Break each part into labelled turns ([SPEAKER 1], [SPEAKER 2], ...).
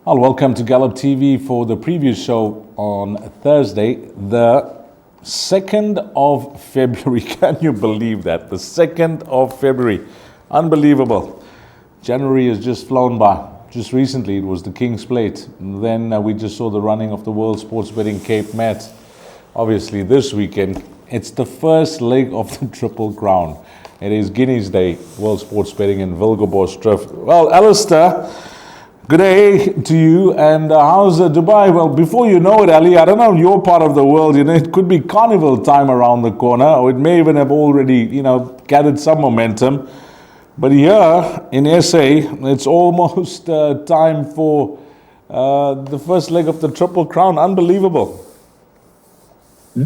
[SPEAKER 1] Well, welcome to Gallop TV for the preview show on Thursday, the 2nd of February. Can you believe that? The 2nd of February. Unbelievable. January has just flown by. Just recently, it was the King's Plate. And then we just saw the running of the World Sports Betting Cape Met. Obviously, this weekend, it's the first leg of the Triple Crown. It is Guinea's Day, World Sports Betting in Wilgeborst Drift. Well, Alistair, good day to you. And how's Dubai? Well, before you know it, Ali, I don't know your part of the world. It could be carnival time around the corner, or it may even have already, gathered some momentum. But here in SA, it's almost time for the first leg of the Triple Crown. Unbelievable.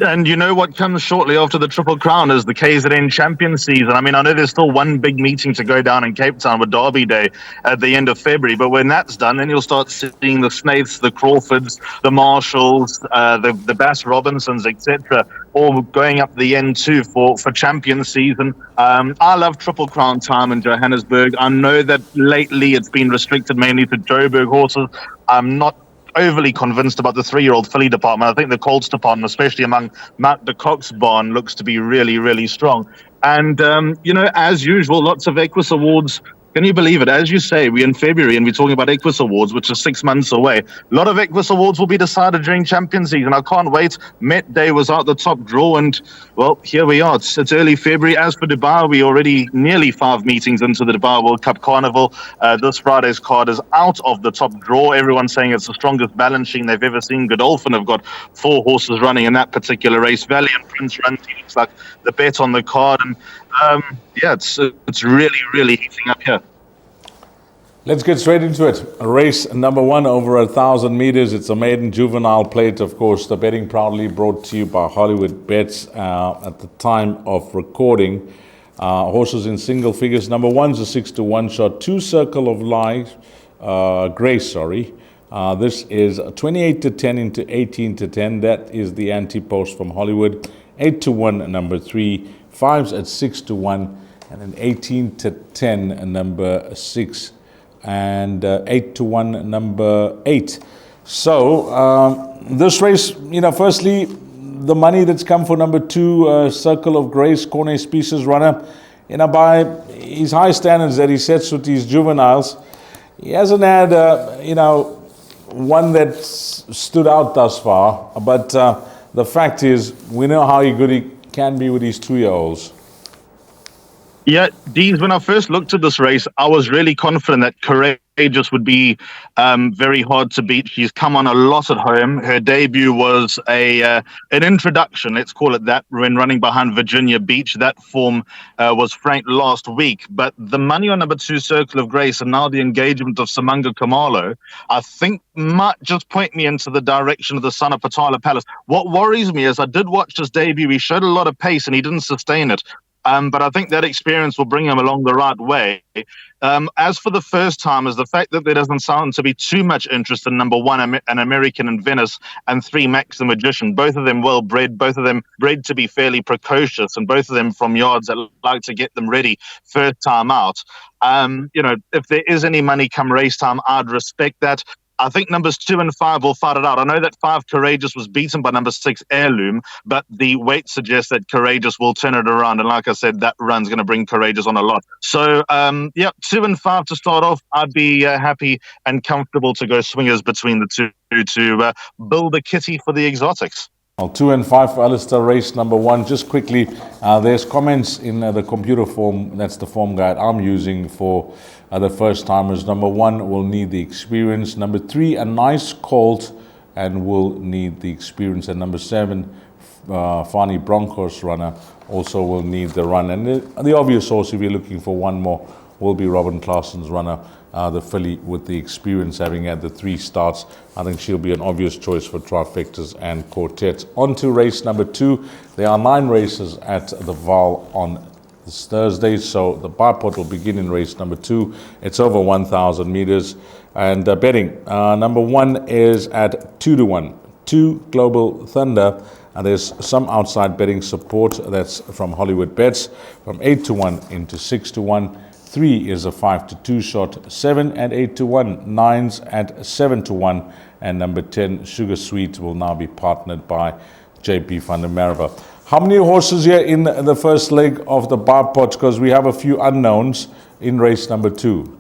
[SPEAKER 2] And you know what comes shortly after the Triple Crown is the KZN Champion season. I mean, I know there's still one big meeting to go down in Cape Town with Derby Day at the end of February, but when that's done, then you'll start seeing the Snaiths, the Crawfords, the Marshalls, the Bass Robinsons, etc., all going up the N2 for Champion season. I love Triple Crown time in Johannesburg. I know that lately it's been restricted mainly to Joburg horses. I'm not overly convinced about the 3-year-old filly department. I think the colts department, especially among Mount de Kock's barn, looks to be really, really strong. And, as usual, lots of Equus Awards. Can you believe it? As you say, we're in February and we're talking about Equus Awards, which is 6 months away. A lot of Equus Awards will be decided during Champions Season. I can't wait. Met Day was out the top draw and, well, here we are. It's early February. As for Dubai, we're already nearly 5 meetings into the Dubai World Cup Carnival. This Friday's card is out of the top draw. Everyone's saying it's the strongest balancing they've ever seen. Godolphin have got 4 horses running in that particular race. Valiant Prince runs, he looks like the bet on the card. And it's really, really heating up here.
[SPEAKER 1] Let's get straight into it. Race number 1 over 1,000 meters. It's a maiden juvenile plate, of course. The betting proudly brought to you by Hollywoodbets at the time of recording. Horses in single figures. Number 1's a 6-1 shot. 2 Circle of Grace. This is 28-10 into 18-10. That is the anti-post from Hollywood. 8-1 number 3. 5s at 6-1, and then 18-10 number 6, and 8-1 number 8. So this race, firstly, the money that's come for number 2, Circle of Grace, Corne Species runner, by his high standards that he sets with these juveniles, he hasn't had, one that stood out thus far. But the fact is, we know how good he can be with these 2-year-olds.
[SPEAKER 2] Yeah, Deans, when I first looked at this race, I was really confident that Courageous would be very hard to beat. She's come on a lot at home. Her debut was an introduction, let's call it that, when running behind Virginia Beach. That form was franked last week. But the money on number 2, Circle of Grace, and now the engagement of Samanga Kamalo, I think might just point me into the direction of the son of Patala Palace. What worries me is I did watch his debut. He showed a lot of pace and he didn't sustain it. But I think that experience will bring him along the right way. As for the first timers, the fact that there doesn't sound to be too much interest in number 1, an American in Venice, and 3, Max the Magician, both of them well bred, both of them bred to be fairly precocious, and both of them from yards that like to get them ready first time out. If there is any money come race time, I'd respect that. I think numbers 2 and 5 will fight it out. I know that 5 Courageous was beaten by number 6 Heirloom, but the weight suggests that Courageous will turn it around. And like I said, that run's going to bring Courageous on a lot. So, 2 and 5 to start off. I'd be happy and comfortable to go swingers between the 2 to build a kitty for the exotics.
[SPEAKER 1] Well, 2 and 5 for Alistair, race number 1. Just quickly, there's comments in the computer form. That's the form guide I'm using for the first timers. Number 1 will need the experience. Number 3, a nice colt, and will need the experience. And number 7, Fani Broncos runner, also will need the run. And the obvious horse, if you're looking for one more, will be Robin Claessen's runner, the filly with the experience, having had the 3 starts. I think she'll be an obvious choice for trifectas and quartets. On to race number 2. There are 9 races at the Vaal on this Thursday, so the bipod will begin in race number 2. It's over 1,000 meters. And betting, number 1 is at 2-1. 2 Global Thunder. And there's some outside betting support that's from Hollywoodbets, from 8-1 into 6-1. 3 is a 5-2 shot, 7 at 8-1, 9s at 7-1, and number 10, Sugar Sweet, will now be partnered by JP van der Merwe. How many horses here in the first leg of the bar pot? Because we have a few unknowns in race number 2.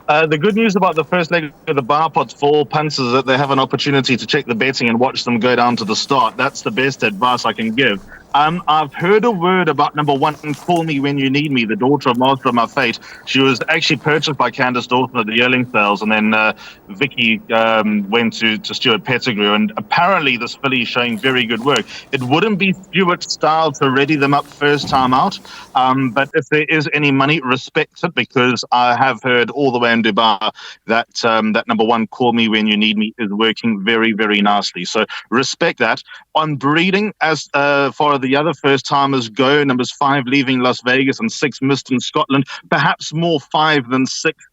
[SPEAKER 2] The good news about the first leg of the bar pots for all punters is that they have an opportunity to check the betting and watch them go down to the start. That's the best advice I can give. I've heard a word about number 1, Call Me When You Need Me, the daughter of Master of My Fate. She was actually purchased by Candice Dawson at the yearling sales, and then Vicky went to Stuart Pettigrew, and apparently this filly is showing very good work. It wouldn't be Stuart's style to ready them up first time out, but if there is any money, respect it, because I have heard all the way in Dubai that that number 1, Call Me When You Need Me, is working very, very nicely. So respect that. On breeding, as far as the other first timers go, numbers 5 Leaving Las Vegas and 6 Miston Scotland, perhaps more 5 than 6.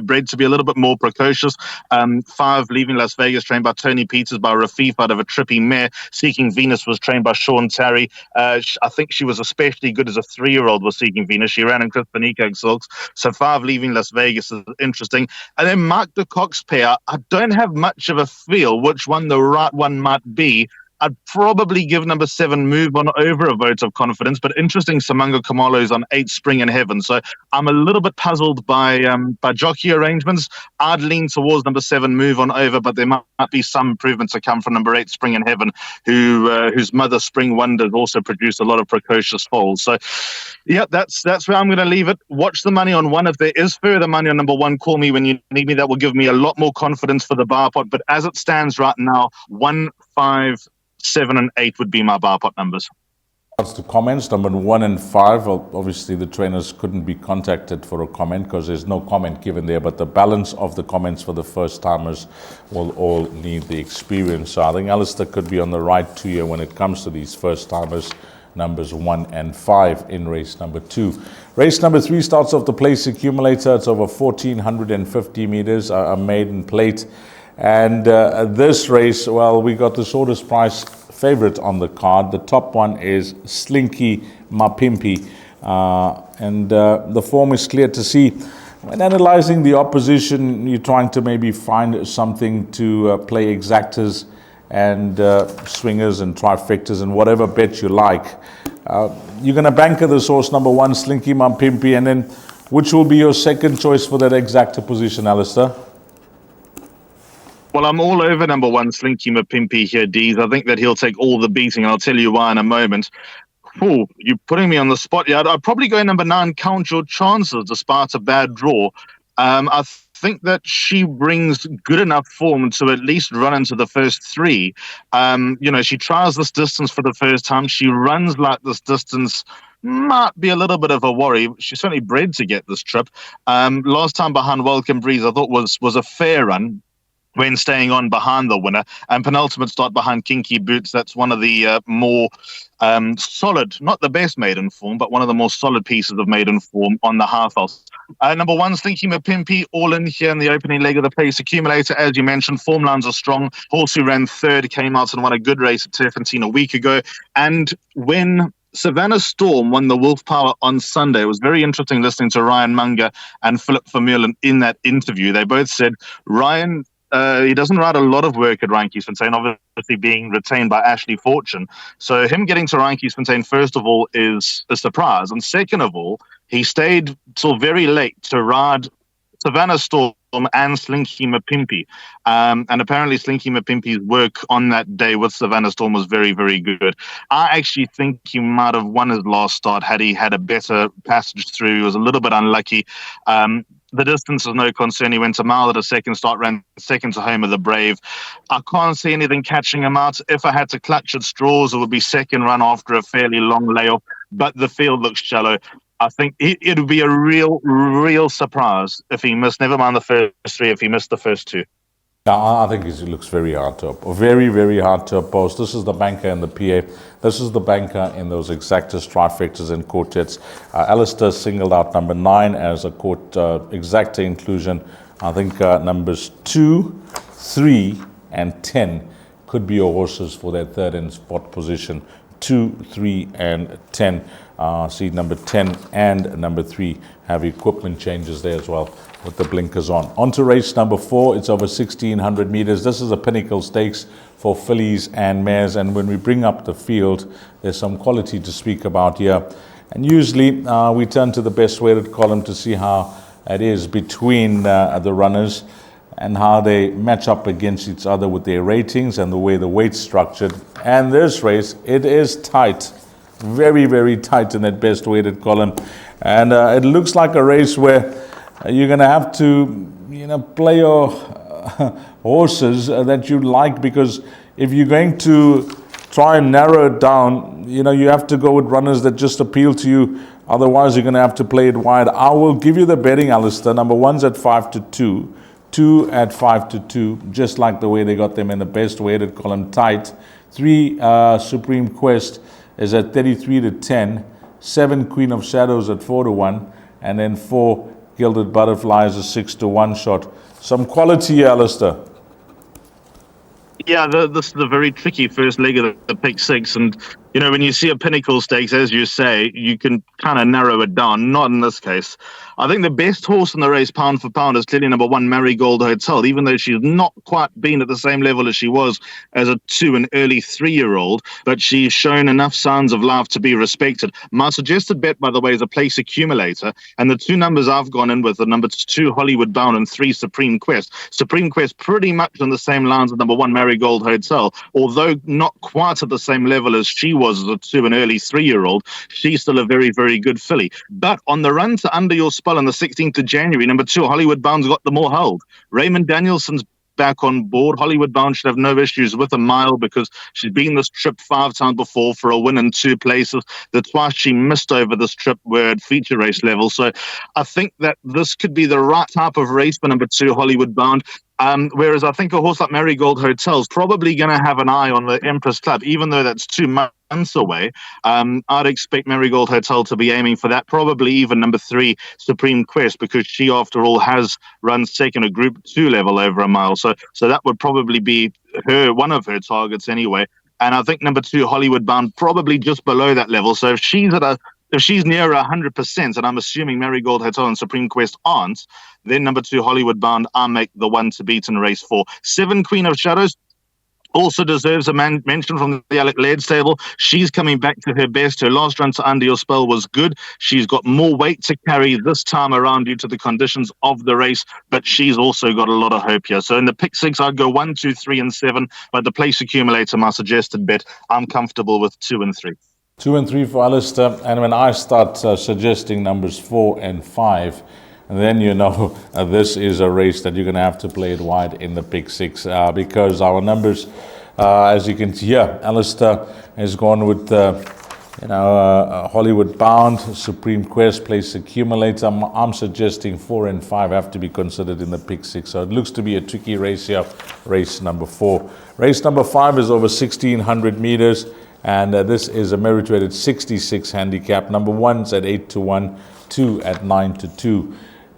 [SPEAKER 2] Bred to be a little bit more precocious. 5 Leaving Las Vegas, trained by Tony Peters, by Rafif out of a trippy mare. Seeking Venus was trained by Sean Terry. I think she was especially good as a 3-year-old with Seeking Venus. She ran in Chris Panicag silks. So 5 Leaving Las Vegas is interesting. And then Mark de Cock's pair, I don't have much of a feel which one the right one might be. I'd probably give number 7 Move On Over a vote of confidence, but interesting Samanga Kamalo's on 8 Spring in Heaven. So I'm a little bit puzzled by jockey arrangements. I'd lean towards number 7 Move On Over, but there might be some improvements to come from number 8 Spring in Heaven, whose mother Spring Wonders also produced a lot of precocious foals. So yeah, that's where I'm going to leave it. Watch the money on 1. If there is further money on number 1, Call Me When You Need Me, that will give me a lot more confidence for the bar pot. But as it stands right now, 1, 5, 7 and 8 would be my bar pot numbers.
[SPEAKER 1] That's the comments. Number 1 and 5, well, obviously the trainers couldn't be contacted for a comment because there's no comment given there, but the balance of the comments for the first timers will all need the experience. So I think Alistair could be on the right too here when it comes to these first timers, numbers 1 and 5 in race number 2. Race number 3 starts off the place accumulator. It's over 1,450 meters, a maiden plate. And this race, well, we got the shortest price favorite on the card. The top one is Slinky Mapimpi. And the form is clear to see. When analyzing the opposition, you're trying to maybe find something to play exactors and swingers and trifectas and whatever bet you like. You're going to banker this horse, number 1, Slinky Mapimpi. And then which will be your second choice for that exactor position, Alistair?
[SPEAKER 2] Well, I'm all over number 1, Slinky Mapimpi here, Dees. I think that he'll take all the beating, and I'll tell you why in a moment. Oh, you're putting me on the spot. Yeah, I'd probably go number 9, Count Your Chances, despite a bad draw. I think that she brings good enough form to at least run into the first 3. She tries this distance for the first time. She runs like this distance might be a little bit of a worry. She's certainly bred to get this trip. Last time behind Welcome Breeze, I thought was a fair run when staying on behind the winner, and penultimate start behind Kinky Boots. That's one of the more solid, not the best maiden form, but one of the more solid pieces of maiden form on the half house. Number 1, Slinky Mapimpi, all in here in the opening leg of the pace accumulator. As you mentioned, form lines are strong. Horse who ran 3rd came out and won a good race at Turfentine a week ago. And when Savannah Storm won the Wolf Power on Sunday, it was very interesting listening to Ryan Munger and Philip Vermeulen in that interview. They both said Ryan, he doesn't ride a lot of work at Randkiesfontein, obviously being retained by Ashley Fortune. So him getting to Randkiesfontein, first of all, is a surprise. And second of all, he stayed till very late to ride Savannah Storm and Slinky Mapimpi. And apparently Slinky Mapimpi's work on that day with Savannah Storm was very, very good. I actually think he might have won his last start had he had a better passage through. He was a little bit unlucky. The distance is no concern. He went a mile at a second start, ran second to Home of the Brave. I can't see anything catching him out. If I had to clutch at straws, it would be second run after a fairly long layoff. But the field looks shallow. I think it would be a real surprise if he missed, never mind the first 3, if he missed the first 2.
[SPEAKER 1] Yeah, I think it looks very hard to oppose. Very, very hard to oppose. This is the banker in the PA. This is the banker in those exactas, trifectas, and quartets. Alistair singled out number 9 as a exacta inclusion. I think numbers 2, 3, and 10 could be your horses for their 3rd and spot position 2, 3, and 10. See number 10 and number 3 have equipment changes there as well with the blinkers on. On to race number 4. It's over 1,600 meters. This is a pinnacle stakes for fillies and mares. And when we bring up the field, there's some quality to speak about here. And usually we turn to the best weighted column to see how it is between the runners and how they match up against each other with their ratings and the way the weight's structured. And this race, it is tight. Very, very tight in that best weighted column. And it looks like a race where you're going to have to, play your horses that you like, because if you're going to try and narrow it down, you have to go with runners that just appeal to you. Otherwise, you're going to have to play it wide. I will give you the betting, Alistair. Number 1's at 5-2, 2 at 5-2, just like the way they got them in the best weighted column, tight. 3, Supreme Quest is at 33-10, 7, Queen of Shadows at 4-1, and then 4, Gilded Butterfly is a 6-1 shot. Some quality here, Alistair.
[SPEAKER 2] Yeah, this is a very tricky first leg of the pick six. And, when you see a pinnacle stakes, as you say, you can kind of narrow it down. Not in this case. I think the best horse in the race, pound for pound, is clearly number 1, Marigold Hotel, even though she's not quite been at the same level as she was as a 2 and early 3-year-old, but she's shown enough signs of life to be respected. My suggested bet, by the way, is a place accumulator, and the 2 numbers I've gone in with are number 2, Hollywood Bound, and 3, Supreme Quest. Supreme Quest pretty much on the same lines as number 1, Marigold Hotel, although not quite at the same level as she was as a 2 and early 3-year-old. She's still a very, very good filly. But on the run to Under Your Spell on the 16th of January, number 2, Hollywood Bound's got the more hold. Raymond Danielson's back on board. Hollywood Bound should have no issues with a mile because she's been this trip 5 times before for a win in 2 places. The twice she missed over this trip were at feature race level. So I think that this could be the right type of race for number 2, Hollywood Bound. Whereas I think a horse like Marigold Hotel is probably going to have an eye on the Empress Club, even though that's 2 months away. I'd expect Marigold Hotel to be aiming for that, probably even number 3, Supreme Quest, because she, after all, has run second at Group 2 level over a mile. So that would probably be one of her targets anyway. And I think number 2, Hollywood Bound, probably just below that level. So if she's near 100%, and I'm assuming Marigold Hotel and Supreme Quest aren't, then number 2, Hollywood Bound, I'll make the 1 to beat in race 4. 7, Queen of Shadows, also deserves a mention from the Alec Laird stable. She's coming back to her best. Her last run to Under Your Spell was good. She's got more weight to carry this time around due to the conditions of the race, but she's also got a lot of hope here. So in the pick 6, I'd go 1, 2, 3, and 7, but the place accumulator, my suggested bet, I'm comfortable with 2 and 3.
[SPEAKER 1] 2 and 3 for Alistair, and when I start suggesting numbers 4 and 5, then this is a race that you're going to have to play it wide in the pick 6 because our numbers, as you can see here, Alistair has gone with Hollywood Bound, Supreme Quest, place accumulator. I'm suggesting 4 and 5 have to be considered in the pick 6, so it looks to be a tricky race here. Race number 4. Race number 5 is over 1,600 meters. And this is a merit-rated 66 handicap. Number 1's at 8-1, 2 at 9-2,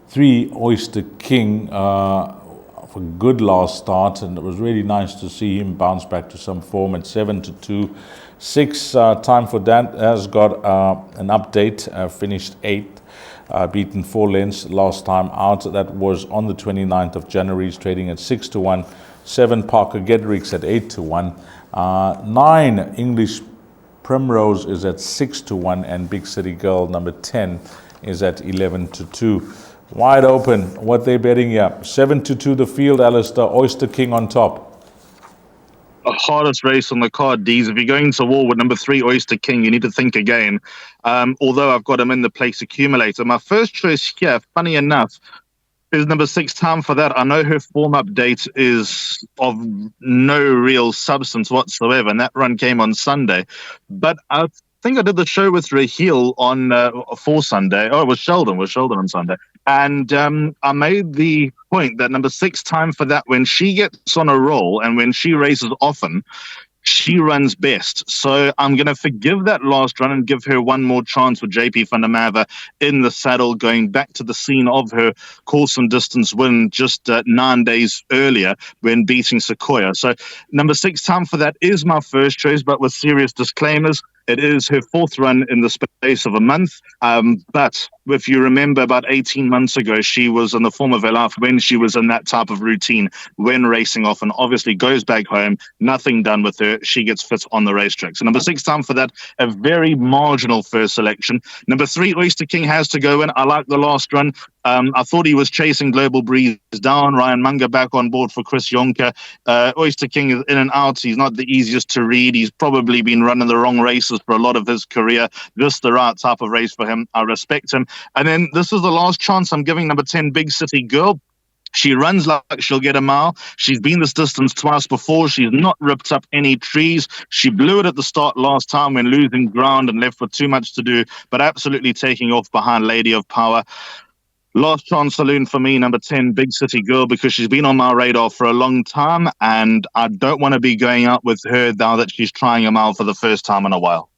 [SPEAKER 1] 3 Oyster King for good last start, and it was really nice to see him bounce back to some form at 7-2. 6 Time for that has got an update, finished 8th, beaten 4 lengths last time out. That was on the 29th of January. He's trading at 6-1. 7 Parker Gedricks at 8-1. 9 English Primrose is at 6-1, and Big City Girl number 10 is at 11-2. Wide open. What they betting here? 7-2 the field, Alistair. Oyster King on top.
[SPEAKER 2] The hardest race on the card, Dees. If you're going to war with number 3 Oyster King, you need to think again. Although I've got him in the place accumulator, my first choice here, funny enough, is number 6, Time for That. I know her form update is of no real substance whatsoever, and that run came on Sunday. But I think I did the show with Raheel on for Sunday. Oh, it was Sheldon on Sunday. And I made the point that number 6, Time for That, when she gets on a roll and when she races often, she runs best. So I'm going to forgive that last run and give her one more chance with JP van der Merwe in the saddle, going back to the scene of her course and distance win just 9 days earlier when beating Sequoia. So number 6, Time for That is my first choice, but with serious disclaimers. It is her 4th run in the space of a month. But if you remember, about 18 months ago, she was in the form of her life when she was in that type of routine when racing off, and obviously goes back home, nothing done with her. She gets fit on the racetrack. So number 6, Time for That, a very marginal first selection. Number 3, Oyster King has to go in. I like the last run. I thought he was chasing Global Breeze down. Ryan Munger back on board for Chris Jonker. Oyster King is in and out. He's not the easiest to read. He's probably been running the wrong races for a lot of his career. Just the right type of race for him. I respect him. And then this is the last chance I'm giving number 10, Big City Girl. She runs like she'll get a mile. She's been this distance twice before. She's not ripped up any trees. She blew it at the start last time when losing ground and left with too much to do, but absolutely taking off behind Lady of Power. Last chance saloon for me, number 10, Big City Girl, because she's been on my radar for a long time, and I don't want to be going out with her now that she's trying a mile for the first time in a while.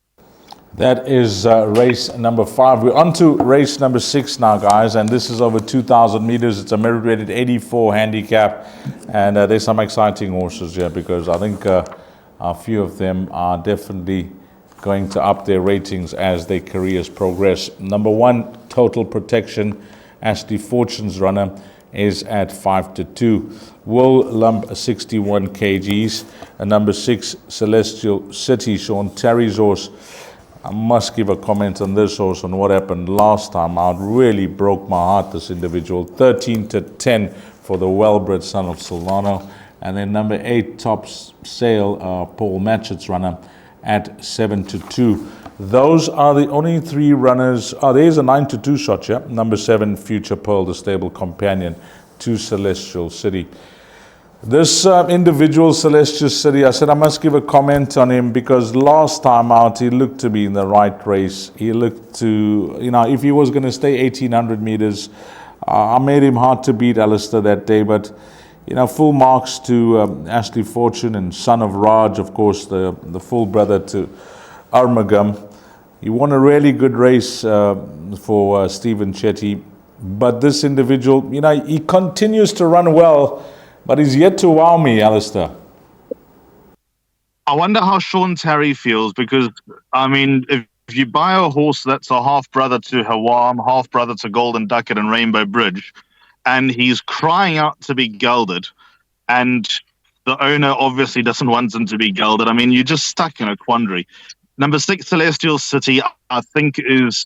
[SPEAKER 1] That is race number 5. We're on to race number 6 now, guys, and this is over 2,000 meters. It's a merit-rated 84 handicap, and there's some exciting horses here because I think a few of them are definitely going to up their ratings as their careers progress. Number 1, Total Protection, Ashley Fortune's runner, is at 5-2. Will lump 61 kgs. And number 6, Celestial City, Sean Terry's horse. I must give a comment on this horse, on what happened last time out. Really broke my heart, this individual. 13-10 for the well-bred son of Silvano. And then number 8, Top Sail, Paul Matchett's runner, at 7-2. Those are the only 3 runners. There's a 9-2 shot here. Number 7, Future Pearl, the stable companion to Celestial City. This individual, Celestial City, I said I must give a comment on him because last time out he looked to be in the right race. He looked to, if he was going to stay 1,800 meters, I made him hard to beat, Alistair, that day. But, full marks to Ashley Fortune and son of Raj, of course, the full brother to Armagam. He won a really good race for Stephen Chetty. But this individual, he continues to run well, but he's yet to wow me, Alistair.
[SPEAKER 2] I wonder how Sean Terry feels because, if you buy a horse that's a half-brother to Hawam, half-brother to Golden Ducat and Rainbow Bridge, and he's crying out to be gelded, and the owner obviously doesn't want him to be gelded, you're just stuck in a quandary. Number 6, Celestial City, I think is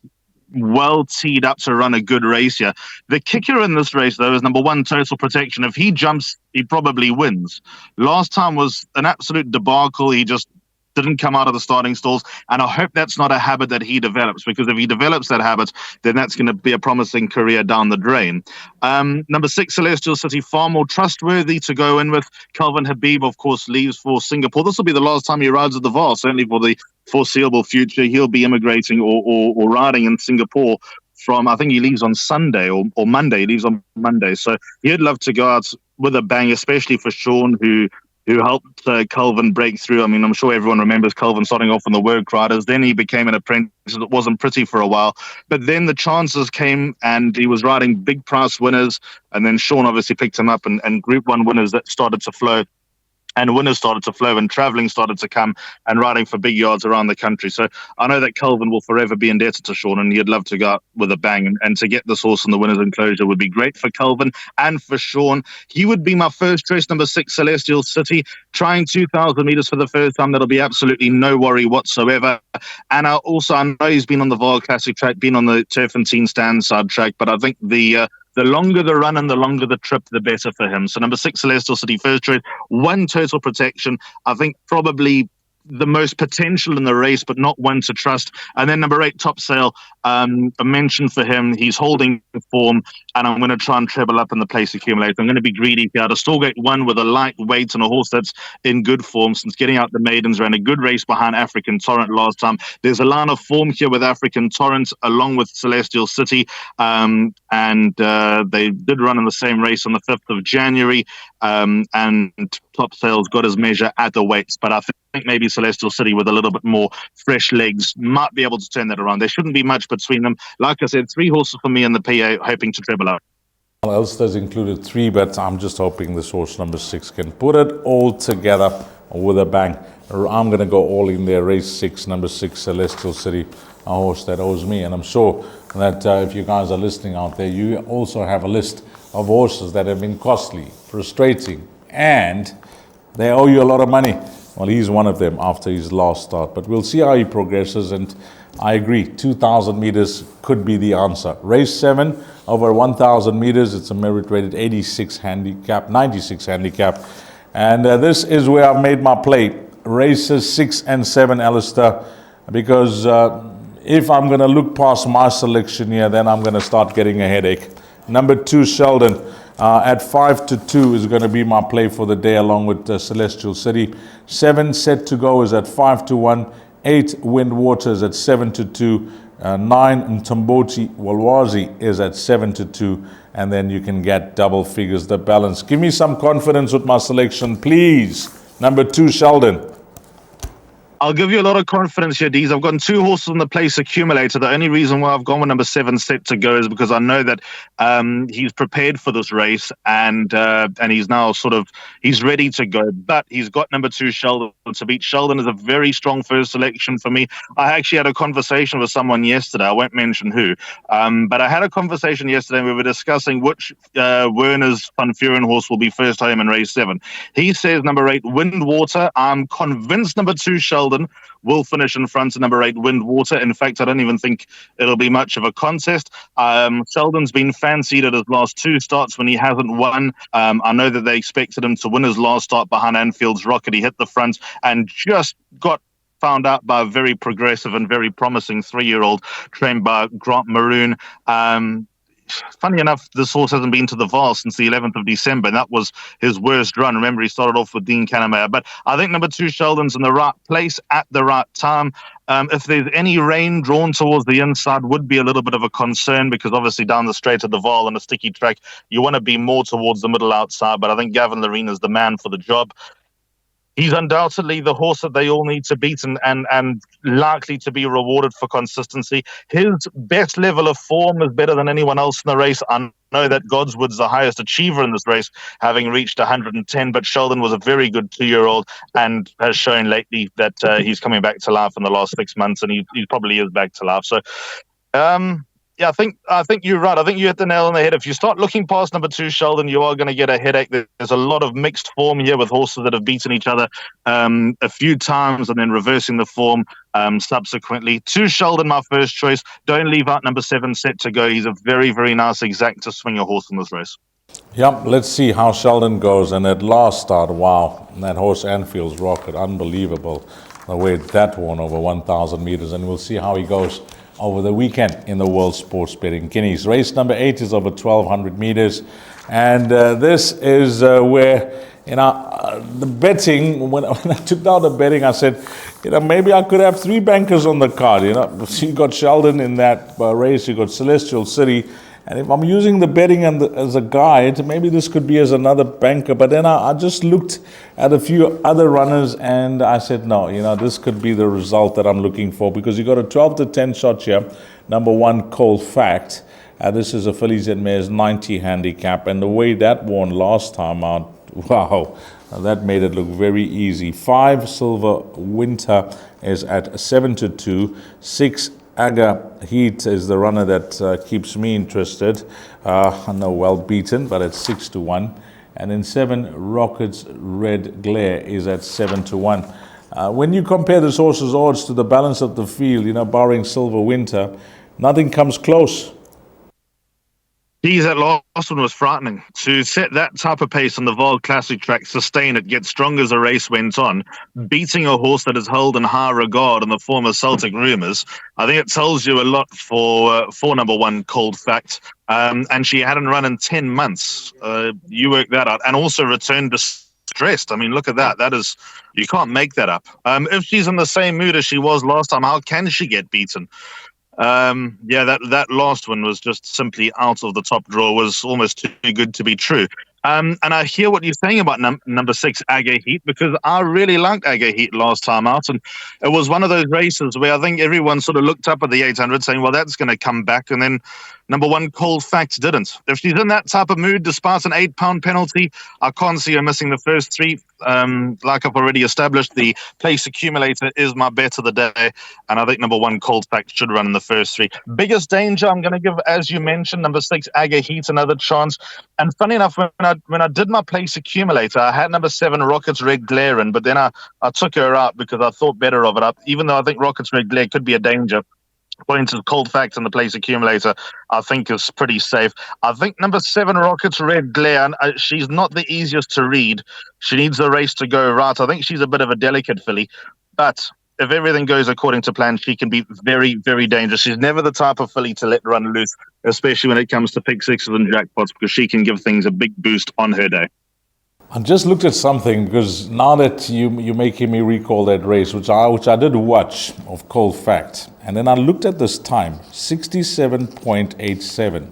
[SPEAKER 2] well teed up to run a good race here. The kicker in this race, though, is number 1, Total Protection. If he jumps, he probably wins. Last time was an absolute debacle. He just didn't come out of the starting stalls, and I hope that's not a habit that he develops, because if he develops that habit, then that's going to be a promising career down the drain. Number 6, Celestial City, far more trustworthy to go in with. Calvin Habib, of course, leaves for Singapore. This will be the last time he rides at the Vaal, certainly for the foreseeable future. He'll be immigrating or riding in Singapore from, I think he leaves on Sunday or Monday. He leaves on Monday. So he'd love to go out with a bang, especially for Sean, who helped Calvin break through. I'm sure everyone remembers Calvin starting off in the Work Riders. Then he became an apprentice. It wasn't pretty for a while. But then the chances came and he was riding big price winners. And then Sean obviously picked him up and Group 1 winners that started to flow. And winners started to flow and travelling started to come and riding for big yards around the country. So I know that Calvin will forever be indebted to Sean, and he'd love to go out with a bang. And to get this horse in the winners' enclosure would be great for Calvin and for Sean. He would be my first choice, number 6, Celestial City, trying 2,000 metres for the first time. That'll be absolutely no worry whatsoever. And I know he's been on the Vaal Classic track, been on the Turfentine Stand side track, but I think the longer the run and the longer the trip, the better for him. So number 6, Celestial City, first choice. 1, Total Protection. I think probably the most potential in the race, but not one to trust. And then number 8, Top Sail. A mention for him. He's holding form, and I'm going to try and treble up in the place accumulator. I'm going to be greedy here. To Storgate 1 with a light weight and a horse that's in good form since getting out the maidens, ran a good race behind African Torrent last time. There's a line of form here with African Torrent along with Celestial City, and they did run in the same race on the 5th of January, and Top Sail's got his measure at the weights, but I maybe Celestial City with a little bit more fresh legs might be able to turn that around. There shouldn't be much between them. Like I said, 3 horses for me in the PA, hoping to treble out.
[SPEAKER 1] Elster's included 3, but I'm just hoping this horse number 6 can put it all together with a bang. I'm going to go all in there. Race 6, number 6, Celestial City, a horse that owes me. And I'm sure that if you guys are listening out there, you also have a list of horses that have been costly, frustrating, and they owe you a lot of money. Well, he's one of them after his last start. But we'll see how he progresses, and I agree, 2,000 meters could be the answer. Race 7, over 1,000 meters. It's a merit-rated 96 handicap, 96 handicap. And this is where I've made my play. Races 6 and 7, Alistair, because if I'm going to look past my selection here, then I'm going to start getting a headache. Number 2, Sheldon, at 5-2 is going to be my play for the day, along with Celestial City. 7 Set to Go is at 5-1. 8 Windwater is at 7-2. 9 Mtomboti Walwazi is at 7-2. And then you can get double figures, the balance. Give me some confidence with my selection, please. Number 2, Sheldon.
[SPEAKER 2] I'll give you a lot of confidence here, Deez. I've gotten 2 horses on the place accumulator. The only reason why I've gone with number 7 Set to Go is because I know that he's prepared for this race, and he's now he's ready to go. But he's got number 2 Sheldon to beat. Sheldon is a very strong first selection for me. I actually had a conversation with someone yesterday. I won't mention who, but I had a conversation yesterday, and we were discussing which Werner's Van Vuren horse will be first home in race 7. He says number 8 Windwater. I'm convinced number 2 Sheldon will finish in front of number 8 Windwater. In fact, I don't even think it'll be much of a contest. Sheldon's been fancied at his last 2 starts when he hasn't won. I know that they expected him to win his last start behind Anfield's Rocket. He hit the front and just got found out by a very progressive and very promising 3-year-old trained by Grant Maroon. Funny enough, this horse hasn't been to the Vaal since the 11th of December, and that was his worst run. Remember, he started off with Dean Canamea. But I think number 2 Sheldon's in the right place at the right time. If there's any rain drawn towards the inside, would be a little bit of a concern, because obviously down the straight of the Vaal on a sticky track, you want to be more towards the middle outside. But I think Gavin Loreen is the man for the job. He's undoubtedly the horse that they all need to beat, and likely to be rewarded for consistency. His best level of form is better than anyone else in the race. I know that Godswood's the highest achiever in this race, having reached 110, but Sheldon was a very good 2-year-old and has shown lately that he's coming back to life in the last 6 months, and he probably is back to life. So, yeah, I think you're right. I think you hit the nail on the head. If you start looking past number 2 Sheldon, you are going to get a headache. There's a lot of mixed form here with horses that have beaten each other a few times and then reversing the form subsequently. 2 Sheldon, my first choice. Don't leave out number 7 Set to Go. He's a very, very nice exact to swing a horse in this race.
[SPEAKER 1] Yep, let's see how Sheldon goes. And at last start, wow, that horse Anfield's Rocket, unbelievable the way that won over 1,000 meters. And we'll see how he goes over the weekend in the World Sports Betting Guineas. Race number 8 is over 1,200 meters. And this is where, the betting, when I took down the betting, I said, maybe I could have 3 bankers on the card. So you got Sheldon in that race, you got Celestial City. And if I'm using the betting as a guide, maybe this could be as another banker. But then I just looked at a few other runners and I said, no, this could be the result that I'm looking for, because you got a 12-10 shot here. Number 1, Cold Fact. This is a fillies and mares 90 handicap. And the way that won last time out, wow, that made it look very easy. 5, Silver Winter is at 7-2. 6, Aga Heat is the runner that keeps me interested. I know well beaten, but it's 6-1. And in 7, Rockets Red Glare is at 7-1. When you compare this horse's odds to the balance of the field, barring Silver Winter, nothing comes close.
[SPEAKER 2] Geez, that last one was frightening. To set that type of pace on the Vaal Classic track, sustain it, get strong as the race went on, beating a horse that is held in high regard in the form of Celtic Rumours, I think it tells you a lot for number 1, Cold Fact. And she hadn't run in 10 months. You work that out. And also returned distressed. I mean, look at that. That is, you can't make that up. If she's in the same mood as she was last time, how can she get beaten? That last one was just simply out of the top drawer, was almost too good to be true. And I hear what you're saying about number 6, Aga Heat, because I really liked Aga Heat last time out. And it was one of those races where I think everyone sort of looked up at the 800 saying, well, that's going to come back. And then number 1, Cold Facts didn't. If she's in that type of mood, despite an £8 penalty, I can't see her missing the first 3. Like I've already established, the place accumulator is my bet of the day. And I think number 1, Cold Facts should run in the first 3. Biggest danger, I'm going to give, as you mentioned, number 6, Aga Heat, another chance. And funny enough, when I did my place accumulator, I had number 7, Rockets Red Glare in, but then I took her out because I thought better of it. Even though I think Rockets Red Glare could be a danger, points of Cold Facts in the place accumulator, I think is pretty safe. I think number 7, Rockets Red Glare, she's not the easiest to read. She needs the race to go right. I think she's a bit of a delicate filly, but if everything goes according to plan, she can be very, very dangerous. She's never the type of filly to let run loose, especially when it comes to pick sixes and jackpots, because she can give things a big boost on her day.
[SPEAKER 1] I just looked at something because now that you're making me recall that race, which I did watch of Cold Fact, and then I looked at this time, 67.87.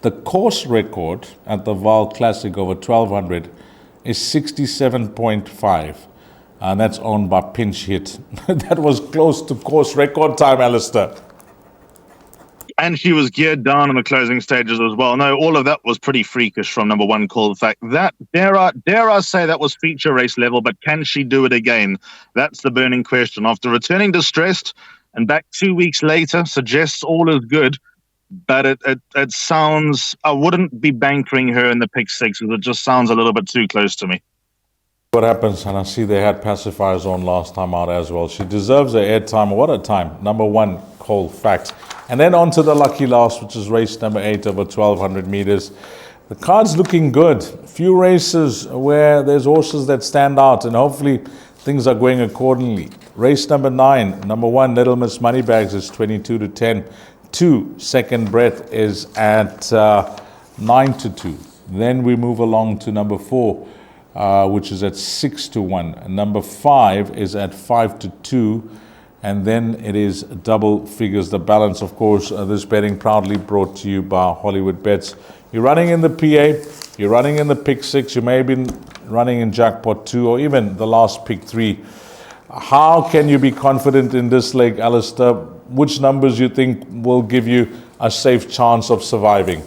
[SPEAKER 1] The course record at the Vaal Classic over 1200 is 67.5, and that's owned by Pinch Hit. That was close to course record time, Alistair.
[SPEAKER 2] And she was geared down in the closing stages as well. No, all of that was pretty freakish from number 1, Cold Fact. That dare I say that was feature race level, but can she do it again? That's the burning question. After returning distressed and back 2 weeks later, suggests all is good, but it sounds, I wouldn't be bankering her in the pick sixes. It just sounds a little bit too close to me.
[SPEAKER 1] What happens, and I see they had pacifiers on last time out as well. She deserves her airtime. What a time. Number 1, Cold Fact. And then on to the lucky last, which is race number 8 over 1,200 meters. The card's looking good. Few races where there's horses that stand out, and hopefully things are going accordingly. Race number 9, number 1, Little Miss Moneybags is 22 to 10. 2, Second Breath is at 9 to 2. Then we move along to number 4, which is at 6 to 1. And number 5 is at 5 to 2. And then it is double figures. The balance, of course, this betting proudly brought to you by Hollywoodbets. You're running in the PA, you're running in the pick 6, you may have been running in jackpot 2 or even the last pick 3. How can you be confident in this leg, Alistair? Which numbers you think will give you a safe chance of surviving?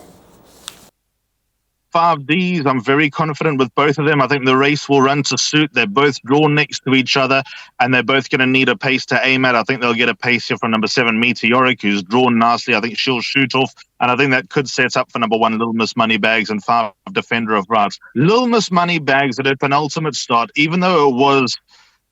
[SPEAKER 2] 5Ds, I'm very confident with both of them. I think the race will run to suit. They're both drawn next to each other, and they're both going to need a pace to aim at. I think they'll get a pace here from number 7, Meteoric, who's drawn nicely. I think she'll shoot off, and I think that could set up for number 1, Little Miss Moneybags, and 5, Defender of Rights. Little Miss Moneybags at her penultimate start, even though it was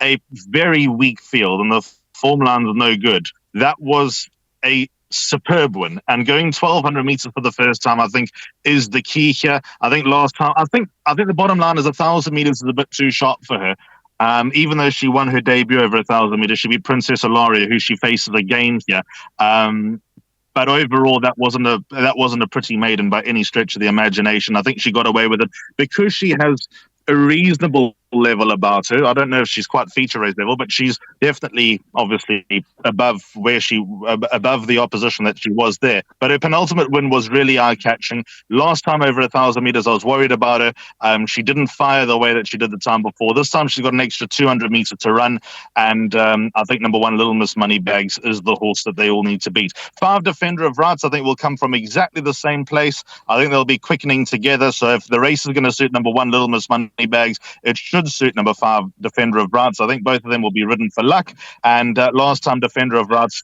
[SPEAKER 2] a very weak field and the form line was no good, that was a superb win, and going 1,200 meters for the first time, I think, is the key here. I think last time, I think the bottom line is 1,000 meters is a bit too sharp for her. Even though she won her debut over 1,000 meters, she beat Princess Ilaria, who she faces again here. But overall, that wasn't a pretty maiden by any stretch of the imagination. I think she got away with it because she has a reasonable level about her. I don't know if she's quite feature race level, but she's definitely, obviously, above the opposition that she was there. But her penultimate win was really eye-catching. Last time over 1,000 meters, I was worried about her. She didn't fire the way that she did the time before. This time, she's got an extra 200 meters to run, and I think number 1, Little Miss Moneybags, is the horse that they all need to beat. 5, Defender of Rights, I think will come from exactly the same place. I think they'll be quickening together. So if the race is going to suit number 1, Little Miss Moneybags, it should suit number 5, Defender of Rights. I think both of them will be ridden for luck. And last time, Defender of Rights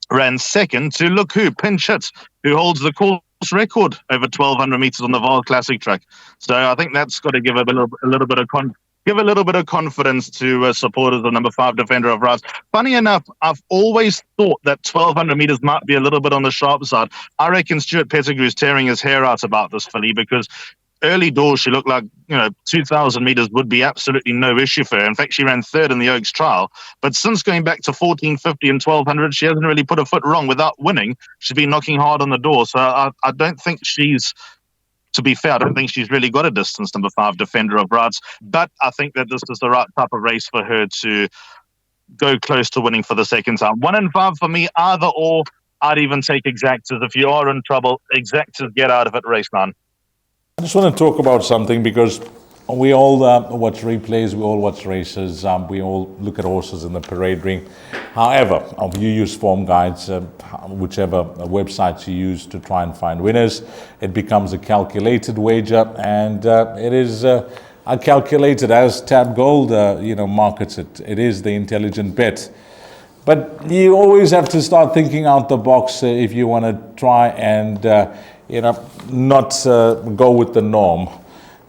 [SPEAKER 2] ran second to look who, Pinch Hit, who holds the course record over 1,200 meters on the Vaal Classic track. So I think that's got to give a little bit of confidence to supporters of number 5, Defender of Rights. Funny enough, I've always thought that 1,200 meters might be a little bit on the sharp side. I reckon Stuart Pettigrew's tearing his hair out about this filly, because early doors, she looked like, 2,000 meters would be absolutely no issue for her. In fact, she ran third in the Oaks trial. But since going back to 1,450 and 1,200, she hasn't really put a foot wrong. Without winning, she's been knocking hard on the door. So I don't think she's, to be fair, I don't think she's really got a distance, number 5, Defender of Rights. But I think that this is the right type of race for her to go close to winning for the second time. 1 and 5 for me, either or. I'd even take Exactas. If you are in trouble, Exactas, get out of it, race 9.
[SPEAKER 1] I just want to talk about something because we all watch replays, we all watch races, we all look at horses in the parade ring. However, you use form guides, whichever websites you use to try and find winners, it becomes a calculated wager, and it is calculated as Tab Gold markets it. It is the intelligent bet. But you always have to start thinking out the box if you want to try and not go with the norm.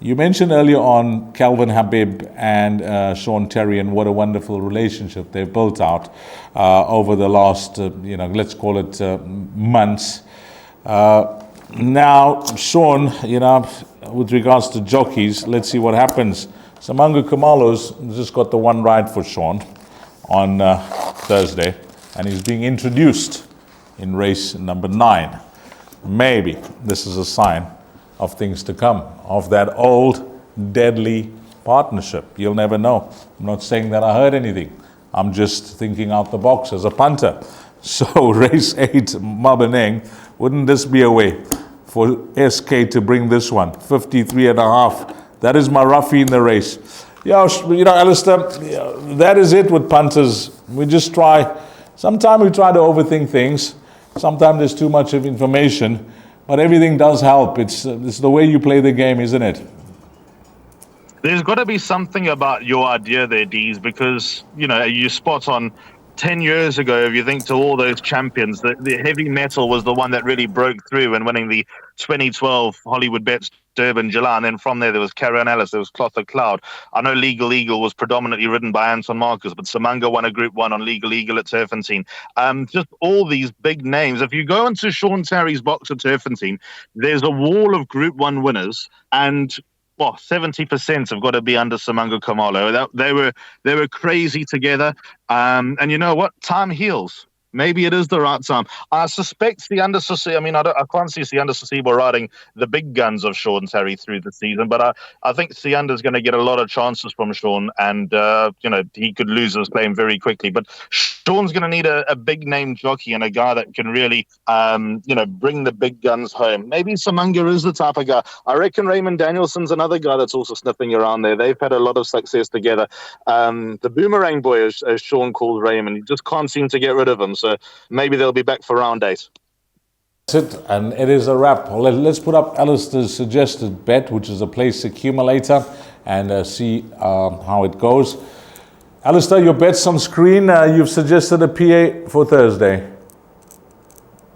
[SPEAKER 1] You mentioned earlier on Calvin Habib and Sean Terry and what a wonderful relationship they've built out over the last, let's call it months. Now, Sean, with regards to jockeys, let's see what happens. Samangu Kamalo's just got the one ride for Sean on Thursday, and he's being introduced in race number 9. Maybe this is a sign of things to come, of that old, deadly partnership. You'll never know. I'm not saying that I heard anything. I'm just thinking out the box as a punter. So race 8, Mabaneng, wouldn't this be a way for SK to bring this one? 53.5. That is my roughie in the race. Alistair, that is it with punters. We just try. Sometimes we try to overthink things. Sometimes there's too much of information, but everything does help. It's the way you play the game, isn't it?
[SPEAKER 2] There's got to be something about your idea there, Dees, because, you spot on 10 years ago, if you think to all those champions, the heavy metal was the one that really broke through and winning the 2012 Hollywoodbets Durbanville, and then from there was Karen Ellis, there was Cloth of Cloud. I know Legal Eagle was predominantly ridden by Anton Marcus, but Samanga won a Group 1 on Legal Eagle at Turfentine. Just all these big names. If you go into Sean Terry's box at Turfentine, there's a wall of Group 1 winners, and 70% have got to be under Samangu Kamalo. They were crazy together. And you know what? Time heals. Maybe it is the right time. I suspect the I can't see the Sasibo riding the big guns of Sean Terry through the season, but I think Sianda's going to get a lot of chances from Sean, and he could lose his claim very quickly. But Sean's going to need a big name jockey and a guy that can really bring the big guns home. Maybe Samanga is the type of guy. I reckon Raymond Danielson's another guy that's also sniffing around there. They've had a lot of success together. The boomerang boy, as Sean calls Raymond, you just can't seem to get rid of him. So maybe they'll be back for round 8.
[SPEAKER 1] That's it, and it is a wrap. Let's put up Alistair's suggested bet, which is a place accumulator, and see how it goes. Alistair, your bet's on screen. You've suggested a PA for Thursday.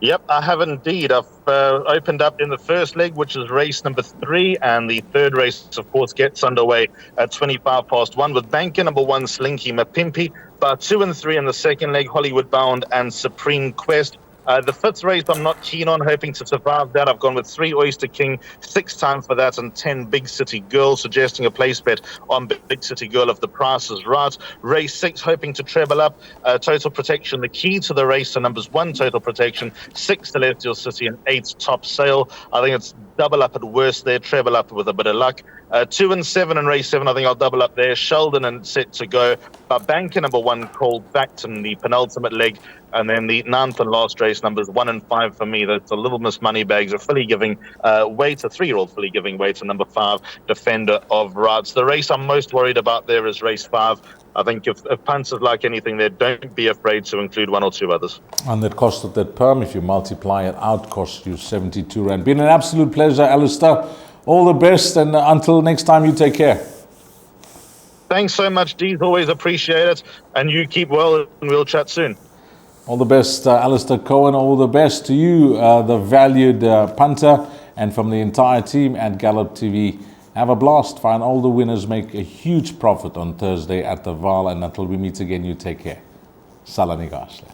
[SPEAKER 2] Yep, I have indeed. I've opened up in the first leg, which is race number 3, and the third race, of course, gets underway at 1 with banker number 1, Slinky Mapimpi. Bar 2 and 3 in the second leg, Hollywood Bound and Supreme Quest. The fifth race I'm not keen on, hoping to survive that. I've gone with 3 Oyster King, 6 Time for That, and 10 Big City Girl, suggesting a place bet on Big City Girl if the price is right. Race 6, hoping to treble up. Total Protection, the key to the race. So numbers 1, Total Protection, 6, Celestial City, and 8, Top Sail. I think it's double up at worst there, treble up with a bit of luck. 2 and 7 in race 7, I think I'll double up there. Sheldon and Set to Go. Banker number 1, Called Fact, in the penultimate leg. And then the 9th and last race, numbers 1 and 5 for me. That's a Little Miss Moneybags, a filly giving weight, a 3-year-old filly giving weight, to number 5, Defender of Rights. The race I'm most worried about there is race 5. I think if punters like anything there, don't be afraid to include 1 or 2 others.
[SPEAKER 1] And that cost of that perm, if you multiply it out, costs you 72 Rand. Been an absolute pleasure, Alistair. All the best, and until next time, you take care.
[SPEAKER 2] Thanks so much, Dees. Always appreciate it. And you keep well, and we'll chat soon.
[SPEAKER 1] All the best, Alistair Cohen. All the best to you, the valued punter, and from the entire team at Gallop TV. Have a blast. Find all the winners make a huge profit on Thursday at the Vaal. And until we meet again, you take care. Salani Gashle.